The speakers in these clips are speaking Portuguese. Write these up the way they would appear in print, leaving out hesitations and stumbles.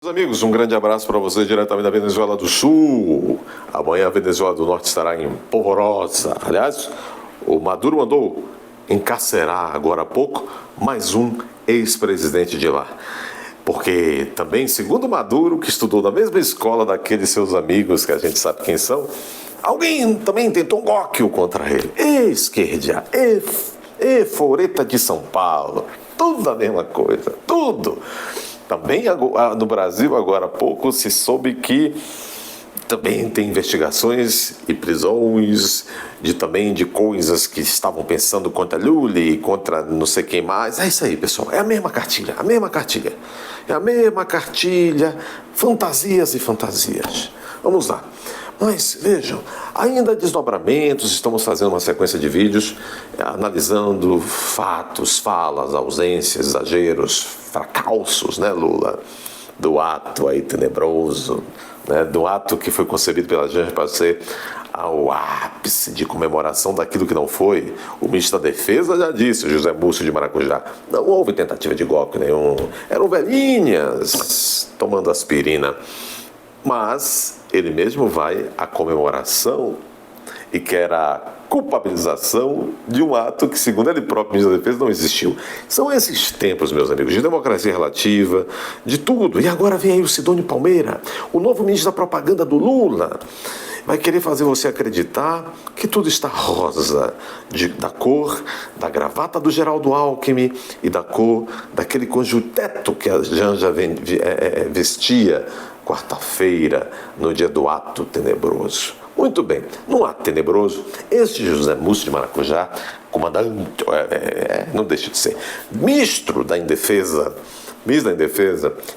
Meus amigos, um grande abraço para vocês diretamente da Venezuela do Sul. Amanhã a Venezuela do Norte estará em polvorosa. Aliás, o Maduro mandou encarcerar agora há pouco mais um ex-presidente de lá. Porque também, segundo Maduro, que estudou na mesma escola daqueles seus amigos, que a gente sabe quem são, alguém também tentou um góquio contra ele. Esquerda, foreta de São Paulo, tudo a mesma coisa, tudo. Também no Brasil, agora há pouco, se soube que também tem investigações e prisões de coisas que estavam pensando contra Lula e contra não sei quem mais. É isso aí, pessoal. É a mesma cartilha, a mesma cartilha. É a mesma cartilha, fantasias e fantasias. Vamos lá. Mas, vejam, ainda desdobramentos, estamos fazendo uma sequência de vídeos analisando fatos, falas, ausências, exageros, fracassos, né, Lula? Do ato aí tenebroso, né, do ato que foi concebido pela gente para ser ao ápice de comemoração daquilo que não foi. O ministro da Defesa já disse, o José Múcio de Maracujá, não houve tentativa de golpe nenhum, eram velhinhas tomando aspirina. Mas ele mesmo vai à comemoração e quer a culpabilização de um ato que, segundo ele próprio, ministro da Defesa, não existiu. São esses tempos, meus amigos, de democracia relativa, de tudo. E agora vem aí o Sidônio Palmeira, o novo ministro da propaganda do Lula. Vai querer fazer você acreditar que tudo está rosa, da cor da gravata do Geraldo Alckmin e da cor daquele conjunteto que a Janja vestia quarta-feira, no dia do ato tenebroso. Muito bem, no ato tenebroso, este José Múcio de Maracujá, comandante, não deixa de ser, ministro da Indefesa,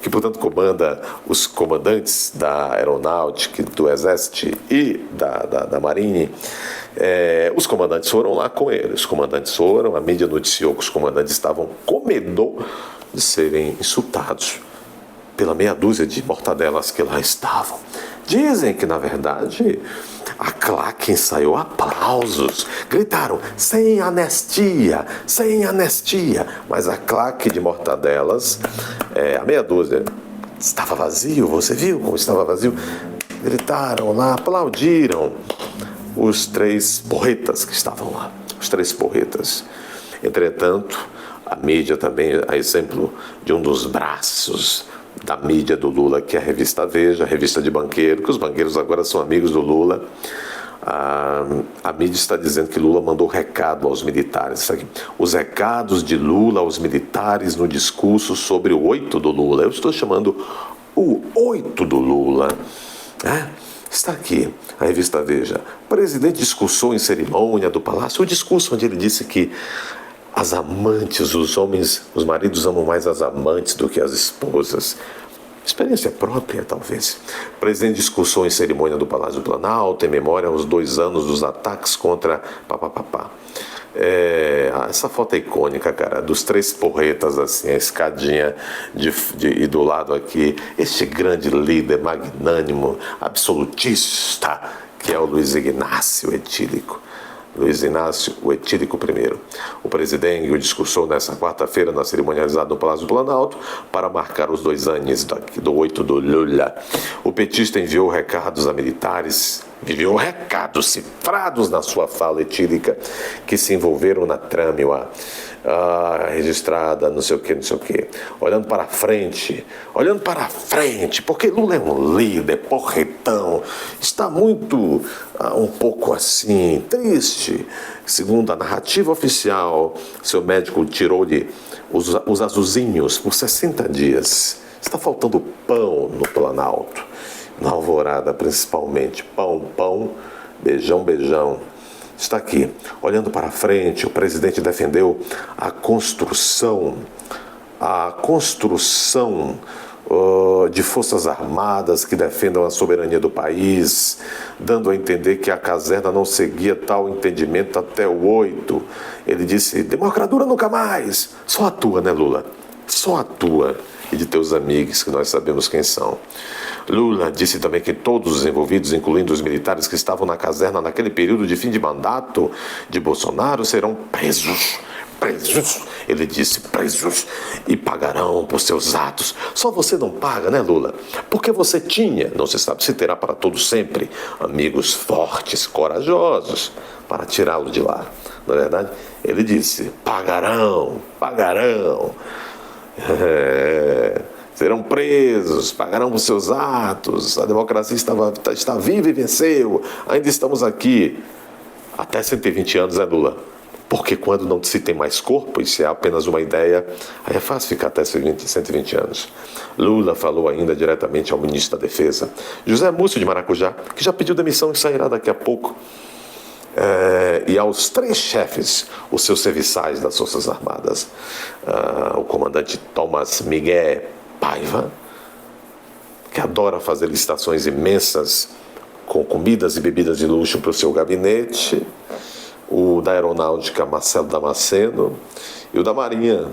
que portanto comanda os comandantes da Aeronáutica, do Exército e da Marinha. Os comandantes foram lá com ele, a mídia noticiou que os comandantes estavam com medo de serem insultados pela meia dúzia de mortadelas que lá estavam. Dizem que, na verdade, a claque ensaiou aplausos. Gritaram, sem anistia, sem anistia. Mas a claque de mortadelas, a meia dúzia, estava vazio. Você viu como estava vazio? Gritaram lá, aplaudiram os três porretas que estavam lá. Os três porretas. Entretanto, a mídia também, a exemplo de um dos braços da mídia do Lula, que é a revista Veja, a revista de banqueiro, que os banqueiros agora são amigos do Lula. A mídia está dizendo que Lula mandou recado aos militares. Isso aqui, os recados de Lula aos militares no discurso sobre o 8 do Lula. Eu estou chamando o 8 do Lula. Está aqui, a revista Veja. O presidente discursou em cerimônia do Palácio, o discurso onde ele disse que as amantes, os homens, os maridos amam mais as amantes do que as esposas. Experiência própria, talvez. O presidente discursou em cerimônia do Palácio do Planalto, em memória aos 2 anos dos ataques contra papapá. Essa foto é icônica, cara, dos três porretas, assim, a escadinha e do lado aqui, este grande líder magnânimo, absolutista, que é o Luiz Inácio Etílico. Luiz Inácio, o Etílico I. O presidente discursou nessa quarta-feira na cerimônia realizada no Palácio do Planalto para marcar os 2 anos do 8 do Lula. O petista enviou recados a militares, cifrados na sua fala etílica, que se envolveram na trâmina registrada, não sei o que. Olhando para frente, porque Lula é um líder, porretão, está muito, um pouco assim, triste. Segundo a narrativa oficial, seu médico tirou-lhe os azulzinhos por 60 dias. Está faltando pão no Planalto, na Alvorada principalmente, pão, beijão. Está aqui, olhando para frente, o presidente defendeu a construção de forças armadas que defendam a soberania do país, dando a entender que a caserna não seguia tal entendimento até o 8. Ele disse, democratura nunca mais. Só atua, né, Lula? Só atua. E de teus amigos, que nós sabemos quem são. Lula disse também que todos os envolvidos, incluindo os militares que estavam na caserna naquele período de fim de mandato de Bolsonaro, serão presos presos, ele disse, presos, e pagarão por seus atos. Só você não paga, né, Lula? Porque você tinha, não se sabe se terá para todo sempre, amigos fortes, corajosos, para tirá-lo de lá. Na verdade, ele disse, pagarão, pagarão. Serão presos, pagarão por seus atos, a democracia está viva e venceu, ainda estamos aqui. Até 120 anos, né, Lula? Porque quando não se tem mais corpo, e se é apenas uma ideia, aí é fácil ficar até 120 anos. Lula falou ainda diretamente ao ministro da Defesa, José Múcio de Maracujá, que já pediu demissão e sairá daqui a pouco. E aos 3 chefes, os seus serviçais das Forças Armadas, o comandante Tomás Miguel Paiva, que adora fazer licitações imensas com comidas e bebidas de luxo para o seu gabinete, o da Aeronáutica Marcelo Damasceno e o da Marinha,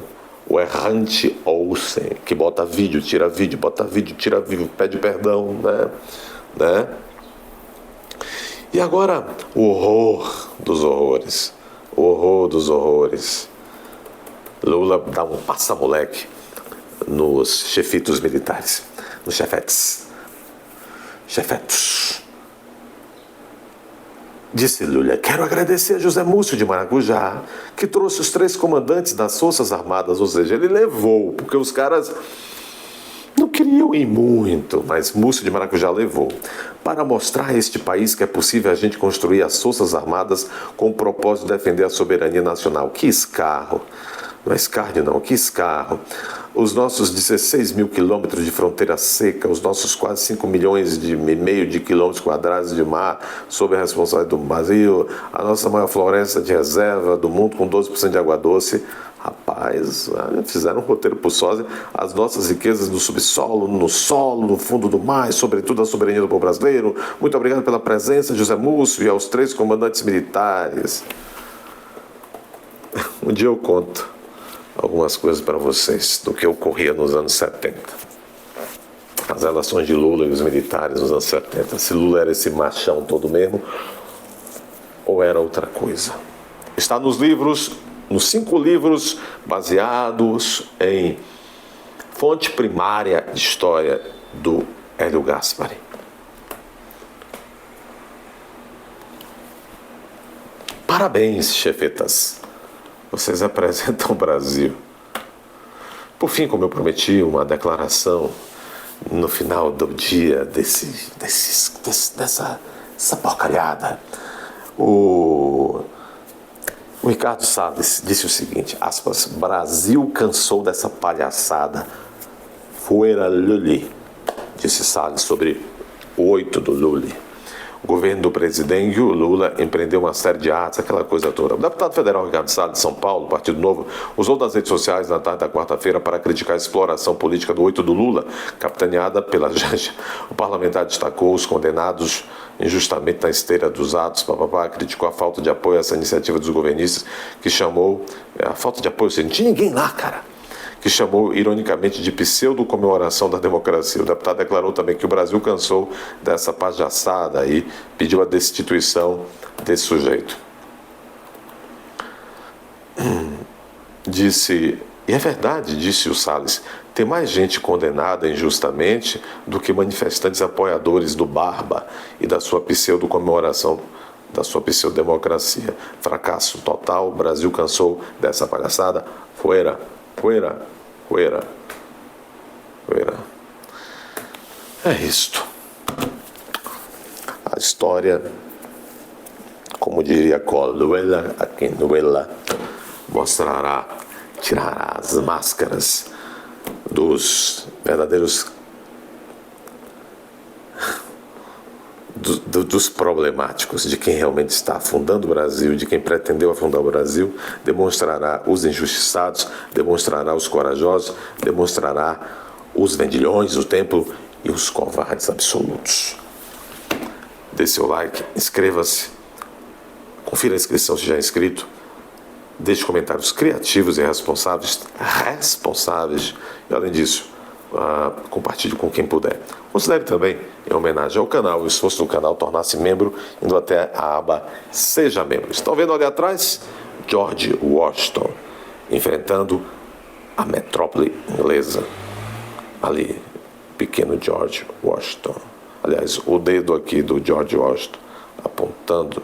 o errante Olsen, que bota vídeo, tira vídeo, bota vídeo, tira vídeo, pede perdão, né? E agora, o horror dos horrores. O horror dos horrores. Lula dá um passa-moleque nos chefitos militares. Nos chefetes. Chefetes. Disse Lula, quero agradecer a José Múcio de Maracujá, que trouxe os 3 comandantes das Forças Armadas, ou seja, ele levou, porque os caras não queriam ir muito, mas Múcio de Maracujá levou, para mostrar a este país que é possível a gente construir as Forças Armadas com o propósito de defender a soberania nacional. Que escarro! Não é escárnio não, que escarro. Os nossos 16 mil quilômetros de fronteira seca, os nossos quase 5 milhões e meio de quilômetros quadrados de mar sob a responsabilidade do Brasil, a nossa maior floresta de reserva do mundo com 12% de água doce. Rapaz, fizeram um roteiro por sósia, as nossas riquezas no subsolo, no solo, no fundo do mar, e sobretudo a soberania do povo brasileiro. Muito obrigado pela presença, José Múcio, e aos 3 comandantes militares. Um dia eu conto algumas coisas para vocês do que ocorria nos anos 70. As relações de Lula e os militares nos anos 70. Se Lula era esse machão todo mesmo, ou era outra coisa. Está nos livros, nos 5 livros baseados em fonte primária de história do Hélio Gaspari. Parabéns, chefetas. Vocês apresentam o Brasil. Por fim, como eu prometi, uma declaração no final do dia dessa porcalhada. O Ricardo Salles disse o seguinte, aspas, Brasil cansou dessa palhaçada. Fuera Lully, disse Salles sobre o 8 do Lully. O governo do presidente Lula empreendeu uma série de atos, aquela coisa toda. O deputado federal Ricardo Salles, de São Paulo, Partido Novo, usou das redes sociais na tarde da quarta-feira para criticar a exploração política do 8 do Lula, capitaneada pela Janja. O parlamentar destacou os condenados injustamente na esteira dos atos, criticou a falta de apoio a essa iniciativa dos governistas, que chamou a falta de apoio, não tinha ninguém lá, cara, que chamou ironicamente de pseudo-comemoração da democracia. O deputado declarou também que o Brasil cansou dessa palhaçada e pediu a destituição desse sujeito. Disse, e é verdade, disse o Salles, tem mais gente condenada injustamente do que manifestantes apoiadores do Barba e da sua pseudo-comemoração, da sua pseudo-democracia. Fracasso total, o Brasil cansou dessa palhaçada. Fuera. É isto. A história, como diria Coluela, aqui Nuela, mostrará, tirará as máscaras dos verdadeiros dos problemáticos, de quem realmente está afundando o Brasil, de quem pretendeu afundar o Brasil, demonstrará os injustiçados, demonstrará os corajosos, demonstrará os vendilhões do templo e os covardes absolutos. Dê seu like, inscreva-se, confira a inscrição se já é inscrito, deixe comentários criativos e responsáveis, e além disso, compartilhe com quem puder. Considere também, em homenagem ao canal, o esforço do canal tornar-se membro, indo até a aba Seja Membro. Estão vendo ali atrás? George Washington. enfrentando a metrópole inglesa. Ali, pequeno George Washington. Aliás, o dedo aqui do George Washington apontando